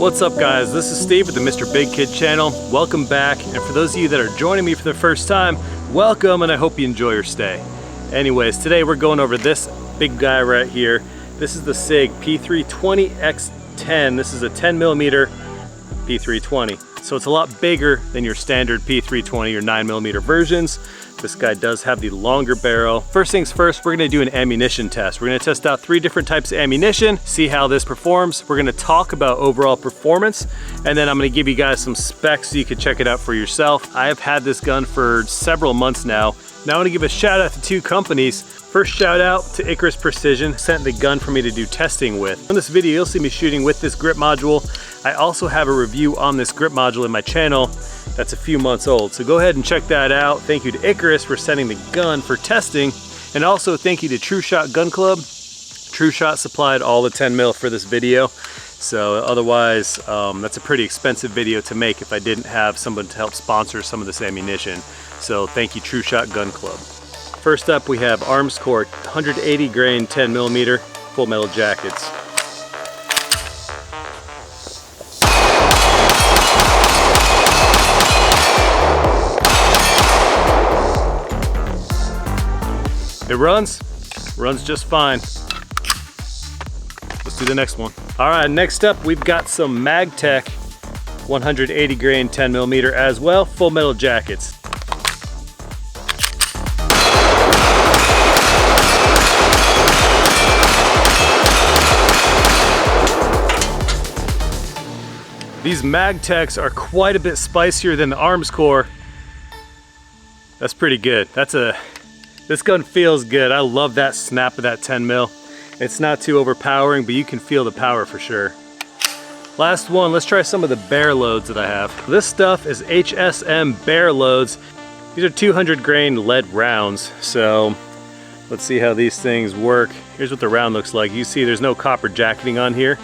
What's up guys, this is Steve with the MrBigKid channel. Welcome back, and for those of you that are joining me for the first time, welcome, and I hope you enjoy your stay. Anyways, today we're going over this big guy right here. This is the Sig P320 XTEN. This is a 10mm P320. So it's a lot bigger than your standard P320 or 9mm versions. This guy does have the longer barrel. First things first, we're gonna do an ammunition test. We're gonna test out 3 different types of ammunition, see how this performs. We're gonna talk about overall performance, and then I'm gonna give you guys some specs so you can check it out for yourself. I have had this gun for several months now. Now I wanna give a shout out to 2 companies. First shout out to Icarus Precision, sent the gun for me to do testing with. In this video, you'll see me shooting with this grip module. I also have a review on this grip module in my channel that's a few months old. So go ahead and check that out. Thank you to Icarus for sending the gun for testing. And also thank you to True Shot Gun Club. True Shot supplied all the 10mm for this video. So otherwise, that's a pretty expensive video to make if I didn't have someone to help sponsor some of this ammunition. So thank you, True Shot Gun Club. First up, we have XCOR 180 grain 10mm full metal jackets. It runs just fine. Let's do the next one. All right, next up, we've got some MagTech 180 grain 10mm as well, full metal jackets. These MagTechs are quite a bit spicier than the XCOR. That's pretty good. This gun feels good. I love that snap of that 10mm. It's not too overpowering, but you can feel the power for sure. Last one, let's try some of the bear loads that I have. This stuff is HSM bear loads. These are 200 grain lead rounds. So let's see how these things work. Here's what the round looks like. You see there's no copper jacketing on here.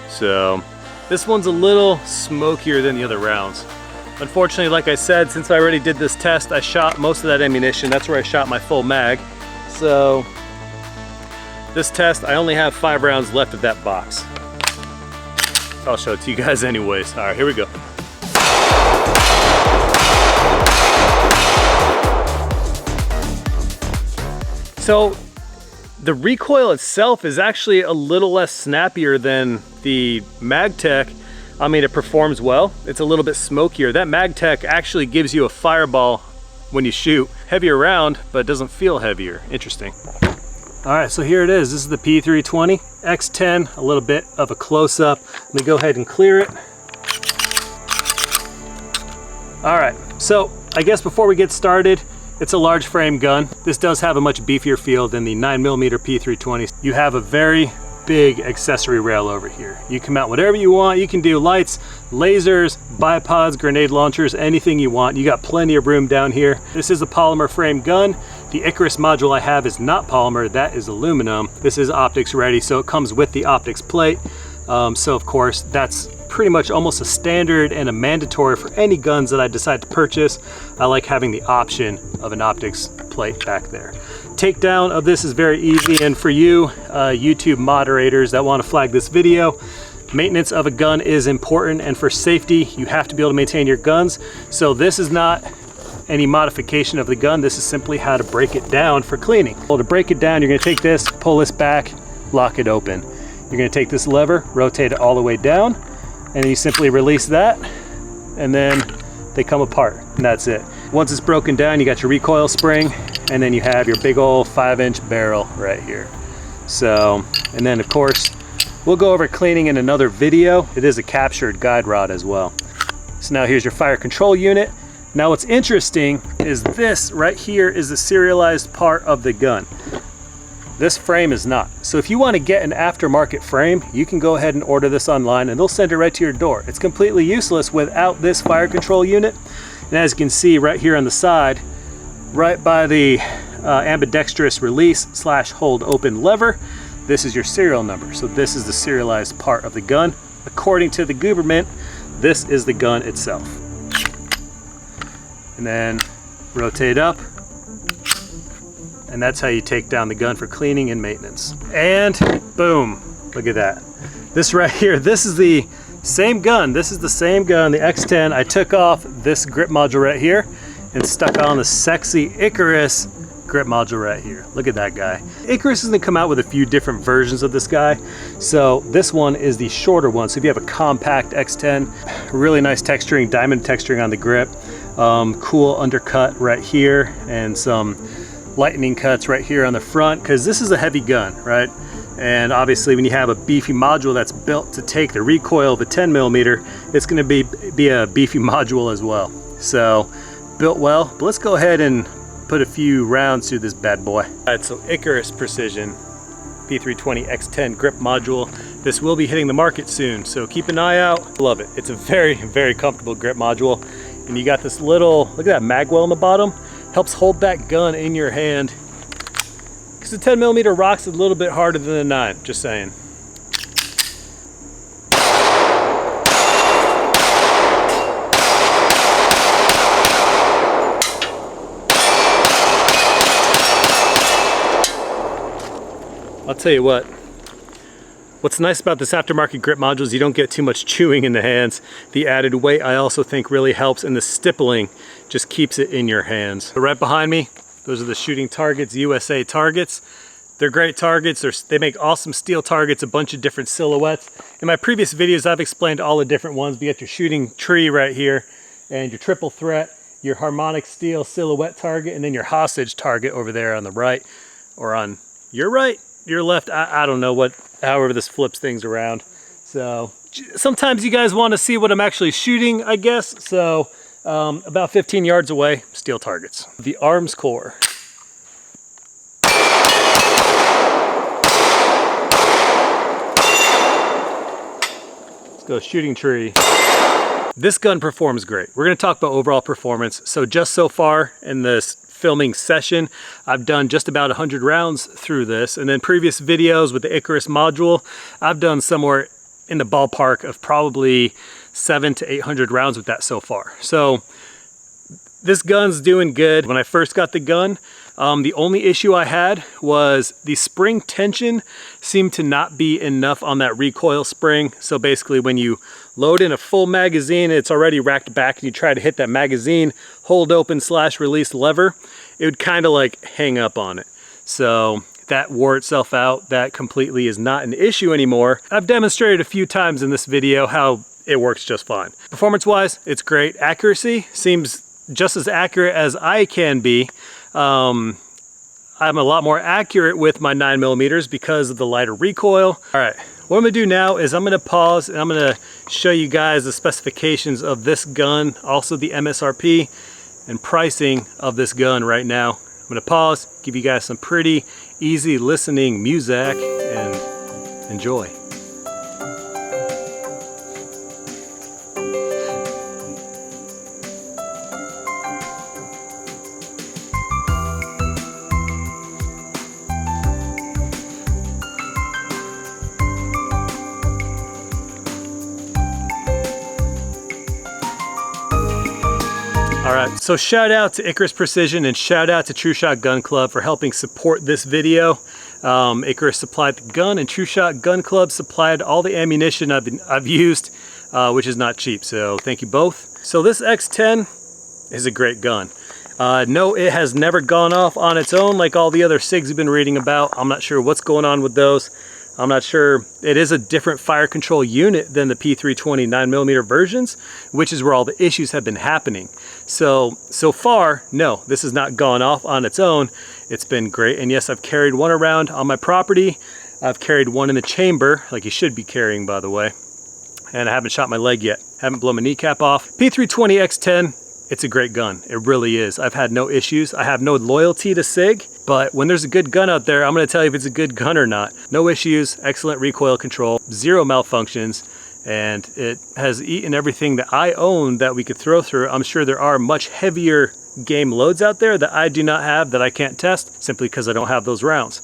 So this one's a little smokier than the other rounds. Unfortunately, like I said, since I already did this test, I shot most of that ammunition. That's where I shot my full mag. So this test, I only have 5 rounds left of that box. I'll show it to you guys anyways. All right, here we go. So the recoil itself is actually a little less snappier than the MagTech. I mean, it performs well. It's a little bit smokier. That MagTech actually gives you a fireball when you shoot. Heavier round, but it doesn't feel heavier. Interesting. All right, so here it is. This is the P320 XTEN, a little bit of a close-up. Let me go ahead and clear it. All right, so I guess before we get started, it's a large frame gun. This does have a much beefier feel than the 9mm P320. You have a very big accessory rail over here. You can mount whatever you want. You can do lights, lasers, bipods, grenade launchers, anything you want. You got plenty of room down here. This is a polymer frame gun. The Icarus module I have is not polymer, that is aluminum. This is optics ready, so it comes with the optics plate. So of course, that's pretty much almost a standard and a mandatory for any guns that I decide to purchase. I like having the option of an optics plate back there. Takedown of this is very easy, and for you YouTube moderators that want to flag this video, maintenance of a gun is important, and for safety you have to be able to maintain your guns. So this is not any modification of the gun, this is simply how to break it down for cleaning. Well, to break it down, you're going to take this, pull this back, lock it open. You're going to take this lever, rotate it all the way down, and then you simply release that, and then they come apart, and that's it. Once it's broken down, you got your recoil spring, and then you have your big old 5-inch barrel right here. So, and then of course, we'll go over cleaning in another video. It is a captured guide rod as well. So now here's your fire control unit. Now what's interesting is this right here is the serialized part of the gun. This frame is not. So if you want to get an aftermarket frame, you can go ahead and order this online and they'll send it right to your door. It's completely useless without this fire control unit. And as you can see right here on the side, right by the ambidextrous release / hold open lever, this is your serial number. So this is the serialized part of the gun. According to the government, this is the gun itself. And then rotate up, and that's how you take down the gun for cleaning and maintenance. And boom, look at that. This right here, this is the Same gun. This is the same gun, the XTEN. I took off this grip module right here and stuck on the sexy Icarus grip module right here. Look at that guy. Icarus is gonna come out with a few different versions of this guy. So this one is the shorter one. So if you have a compact XTEN, really nice texturing, diamond texturing on the grip, cool undercut right here, and some lightning cuts right here on the front, because this is a heavy gun, right? And obviously when you have a beefy module that's built to take the recoil of a 10mm, it's gonna be a beefy module as well. So built well, but let's go ahead and put a few rounds through this bad boy. All right, so Icarus Precision P320 XTEN grip module. This will be hitting the market soon, so keep an eye out. Love it. It's a very, very comfortable grip module. And you got this little, look at that magwell on the bottom. Helps hold that gun in your hand. Because the 10mm rocks a little bit harder than the 9, just saying. I'll tell you what's nice about this aftermarket grip module is you don't get too much chewing in the hands. The added weight I also think really helps, and the stippling just keeps it in your hands. Right behind me, those are the Shooting Targets USA targets. They're great targets. They make awesome steel targets, a bunch of different silhouettes. In my previous videos, I've explained all the different ones. We got your shooting tree right here, and your triple threat, your harmonic steel silhouette target, and then your hostage target over there on the right, or on your right, your left. I don't know however this flips things around. So sometimes you guys want to see what I'm actually shooting, I guess. So about 15 yards away, steel targets. The arms core. Let's go shooting tree. This gun performs great. We're going to talk about overall performance. So just so far in this filming session, I've done just about 100 rounds through this, and then previous videos with the Icarus module, I've done somewhere in the ballpark of probably 700 to 800 rounds with that so far. So this gun's doing good. When I first got the gun, the only issue I had was the spring tension seemed to not be enough on that recoil spring. So basically when you load in a full magazine, it's already racked back, and you try to hit that magazine hold open / release lever, it would kind of like hang up on it. So that wore itself out. That completely is not an issue anymore. I've demonstrated a few times in this video how it works just fine. Performance wise, it's great. Accuracy seems just as accurate as I can be. I'm a lot more accurate with my 9mm because of the lighter recoil. All right, what I'm gonna do now is I'm gonna pause and I'm gonna show you guys the specifications of this gun, also the MSRP and pricing of this gun right now. I'm gonna pause, give you guys some pretty easy listening music, and enjoy. All right, so shout out to Icarus Precision and shout out to True Shot Gun Club for helping support this video. Icarus supplied the gun, and True Shot Gun Club supplied all the ammunition I've used, which is not cheap, so thank you both. So this XTEN is a great gun. No, it has never gone off on its own like all the other SIGs you've been reading about. I'm not sure what's going on with those. I'm not sure. It is a different fire control unit than the P320 9mm versions, which is where all the issues have been happening. So far, no, this has not gone off on its own. It's been great. And yes, I've carried one around on my property. I've carried one in the chamber, like you should be carrying, by the way. And I haven't shot my leg yet. Haven't blown my kneecap off. P320 XTEN, it's a great gun. It really is. I've had no issues. I have no loyalty to SIG, but when there's a good gun out there, I'm gonna tell you if it's a good gun or not. No issues, excellent recoil control, zero malfunctions, and it has eaten everything that I own that we could throw through. I'm sure there are much heavier game loads out there that I do not have, that I can't test, simply because I don't have those rounds.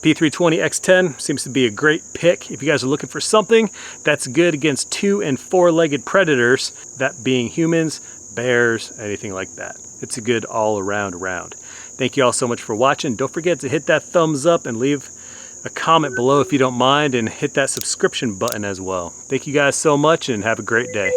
P320 XTEN seems to be a great pick if you guys are looking for something that's good against 2- and 4-legged predators, that being humans, bears, anything like that. It's a good all-around round. Thank you all so much for watching. Don't forget to hit that thumbs up and leave a comment below if you don't mind, and hit that subscription button as well. Thank you guys so much and have a great day.